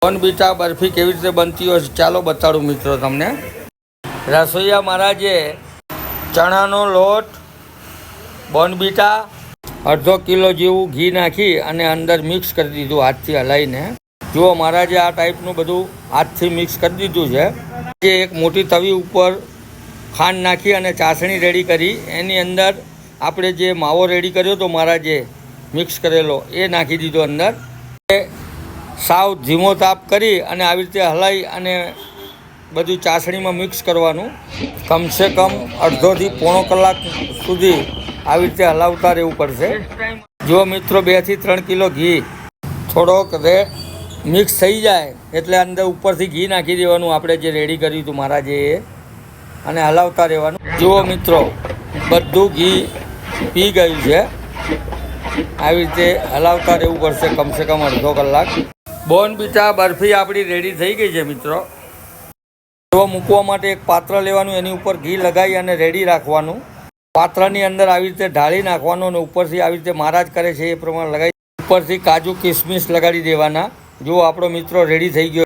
બોર્નવિટા બરફી કેવી રીતે બનતી હોય છે ચાલો બતાડું મિત્રો તમને। રસોઈયા મહારાજે ચણાનો લોટ, બોર્નવિટા, અડધો કિલો જેવું ઘી નાખી અને અંદર મિક્સ કરી દીધું હાથથી હલાવીને। જુઓ મહારાજે આ ટાઈપનું બધું હાથથી મિક્સ કરી દીધું છે। જે એક મોટી તવી ઉપર ખાંડ નાખી અને ચાસણી રેડી કરી, એની અંદર આપણે જે માવો રેડી કર્યો તો મહારાજે મિક્સ કરેલો એ નાખી દીધો અંદર। સાવ ધીમો તાપ કરી અને આવી રીતે હલાવી અને બધું ચાસણીમાં મિક્સ કરવાનું। કમસે કમ અડધોથી પોણો કલાક સુધી આવી રીતે હલાવતા રહેવું પડશે। જો મિત્રો 2 થી 3 કિલો ઘી થોડોક મિક્સ થઈ જાય એટલે અંદર ઉપરથી ઘી નાખી દેવાનું આપણે જે રેડી કર્યું હતું મહારાજે એ, અને હલાવતા રહેવાનું। જુઓ મિત્રો બધું ઘી પી ગયું છે, આવી રીતે હલાવતા રહેવું પડશે કમસે કમ અડધો કલાક। બોર્નવિટા બરફી આપણી રેડી થઈ ગઈ છે મિત્રો। જો મૂકવા માટે એક પાત્ર લેવાનું, એની ઉપર ઘી લગાવી અને રેડી રાખવાનું। પાત્રની અંદર આવી રીતે ઢાળી નાખવાનું અને ઉપરથી આવી રીતે મહારાજ કરે છે એ પ્રમાણે લગાવી ઉપરથી કાજુ કિસમિસ લગાડી દેવાના। જો આપણો મિત્રો રેડી થઈ ગયો।